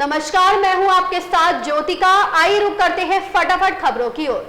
नमस्कार, मैं हूं आपके साथ ज्योतिका। आइए रुक करते हैं फटाफट खबरों की ओर।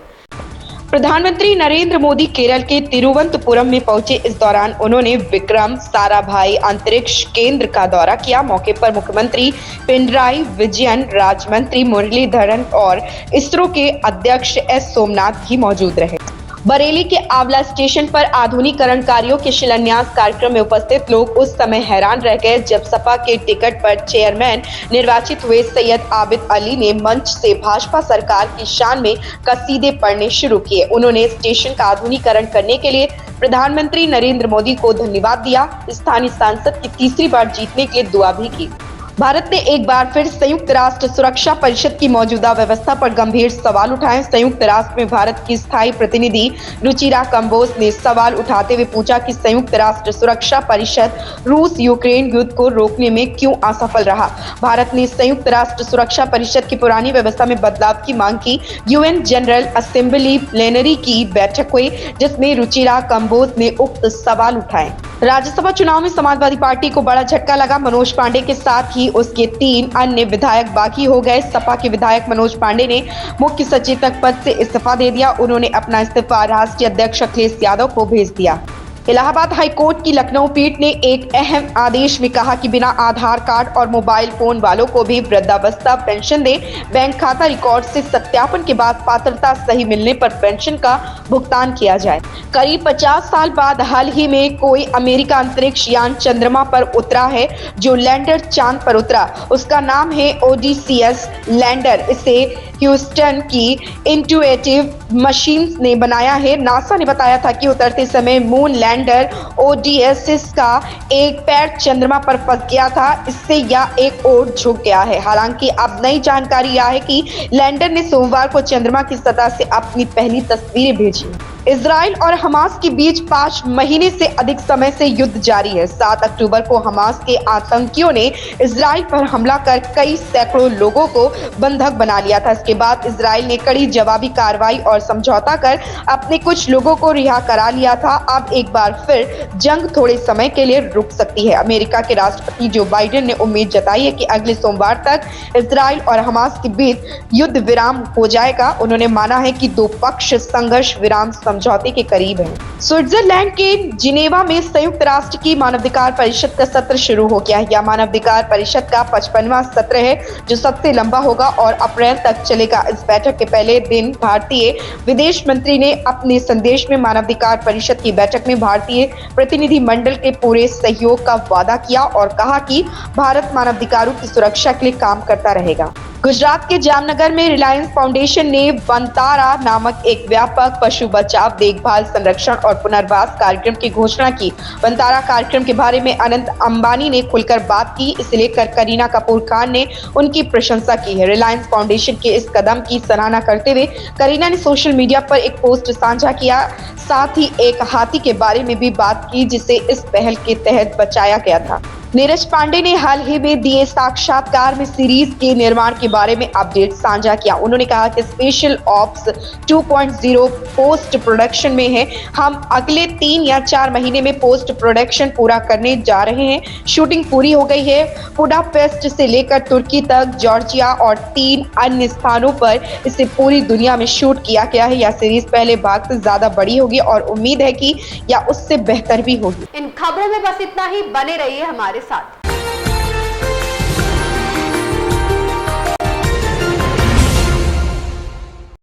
प्रधानमंत्री नरेंद्र मोदी केरल के तिरुवनंतपुरम में पहुंचे। इस दौरान उन्होंने विक्रम साराभाई अंतरिक्ष केंद्र का दौरा किया। मौके पर मुख्यमंत्री पिनराई विजयन, राज्य मंत्री मुरलीधरन और इसरो के अध्यक्ष एस सोमनाथ भी मौजूद रहे। बरेली के आंवला स्टेशन पर आधुनिकीकरण कार्यों के शिलान्यास कार्यक्रम में उपस्थित लोग उस समय हैरान रह गए जब सपा के टिकट पर चेयरमैन निर्वाचित हुए सैयद आबिद अली ने मंच से भाजपा सरकार की शान में कसीदे पढ़ने शुरू किए। उन्होंने स्टेशन का आधुनिकीकरण करने के लिए प्रधानमंत्री नरेंद्र मोदी को धन्यवाद दिया। स्थानीय सांसद की तीसरी बार जीतने के लिए दुआ भी की। भारत ने एक बार फिर संयुक्त राष्ट्र सुरक्षा परिषद की मौजूदा व्यवस्था पर गंभीर सवाल उठाए। संयुक्त राष्ट्र में भारत की स्थायी प्रतिनिधि रुचिरा कंबोज ने सवाल उठाते हुए पूछा कि संयुक्त राष्ट्र सुरक्षा परिषद रूस यूक्रेन युद्ध को रोकने में क्यों असफल रहा। भारत ने संयुक्त राष्ट्र सुरक्षा परिषद की पुरानी व्यवस्था में बदलाव की मांग की। यूएन जनरल असेंबली प्लेनरी की बैठक हुई जिसमें रुचिरा कंबोज ने उक्त सवाल उठाए। राज्यसभा चुनाव में समाजवादी पार्टी को बड़ा झटका लगा। मनोज पांडे के साथ ही उसके 3 अन्य विधायक बागी हो गए। सपा के विधायक मनोज पांडे ने मुख्य सचेतक पद से इस्तीफा दे दिया। उन्होंने अपना इस्तीफा राष्ट्रीय अध्यक्ष अखिलेश यादव को भेज दिया। इलाहाबाद हाईकोर्ट की लखनऊ पीठ ने एक अहम आदेश में कहा कि बिना आधार कार्ड और मोबाइल फोन वालों को भी वृद्धावस्था पेंशन दे। बैंक खाता रिकॉर्ड से सत्यापन के बाद पात्रता सही मिलने पर पेंशन का भुगतान किया जाए। करीब 50 साल बाद हाल ही में कोई अमेरिका अंतरिक्ष यान चंद्रमा पर उतरा है। जो लैंडर चांद पर उतरा उसका नाम है ओडिसियस लैंडर। इसे ह्यूस्टन की इंट्यूटिव मशीन्स ने बनाया है। नासा ने बताया था कि उतरते समय मून लैंडर ओडिएसिस का एक पैर चंद्रमा पर फंस गया था। इससे यह एक ओर झुक गया है। हालांकि अब नई जानकारी यह है कि लैंडर ने सोमवार को चंद्रमा की सतह से अपनी पहली तस्वीरें भेजी। इजराइल और हमास के बीच 5 महीने से अधिक समय से युद्ध जारी है। 7 अक्टूबर को हमास के आतंकियों ने इजराइल पर हमला कर कई सैकड़ों लोगों को बंधक बना लिया था। इसके बाद इजराइल ने कड़ी जवाबी कार्रवाई और समझौता कर अपने कुछ लोगों को रिहा करा लिया था। अब एक बार फिर जंग थोड़े समय के लिए रुक सकती है। अमेरिका के राष्ट्रपति जो बाइडेन ने उम्मीद जताई है कि अगले सोमवार तक इजराइल और हमास के बीच युद्ध विराम हो जाएगा। उन्होंने माना है कि 2 पक्ष संघर्ष विराम समझौते के करीब है। स्विट्जरलैंड के जिनेवा में संयुक्त राष्ट्र की मानवाधिकार परिषद का सत्र शुरू हो गया है। यह मानवाधिकार परिषद का 55वां सत्र है जो सबसे लंबा होगा और अप्रैल तक चलेगा। इस बैठक के पहले दिन भारतीय विदेश मंत्री ने अपने संदेश में मानवाधिकार परिषद की बैठक में भारतीय प्रतिनिधि मंडल के पूरे सहयोग का वादा किया और कहा कि भारत मानवाधिकारों की सुरक्षा के लिए काम करता रहेगा। गुजरात के जामनगर में रिलायंस फाउंडेशन ने वनतारा नामक एक व्यापक पशु बचाव, देखभाल, संरक्षण और पुनर्वास कार्यक्रम की घोषणा की। वनतारा कार्यक्रम के बारे में अनंत अंबानी ने खुलकर बात की। इसे लेकर करीना कपूर खान ने उनकी प्रशंसा की है। रिलायंस फाउंडेशन के इस कदम की सराहना करते हुए करीना ने सोशल मीडिया पर एक पोस्ट साझा किया। साथ ही एक हाथी के बारे में भी बात की जिसे इस पहल के तहत बचाया गया था। नीरज पांडे ने हाल ही में दिए साक्षात्कार में सीरीज के निर्माण के बारे में अपडेट साझा किया। उन्होंने कहा कि स्पेशल ऑप्स 2.0 पोस्ट प्रोडक्शन में है। हम अगले 3 या 4 महीने में पोस्ट प्रोडक्शन पूरा करने जा रहे हैं। शूटिंग पूरी हो गई है। बुडापेस्ट से लेकर तुर्की तक, जॉर्जिया और 3 अन्य स्थानों पर इसे पूरी दुनिया में शूट किया गया है। यह सीरीज पहले भाग से ज्यादा बड़ी होगी और उम्मीद है कि यह उससे बेहतर भी होगी। इन खबरों में बस इतना ही। बने रहिए हमारे साथ।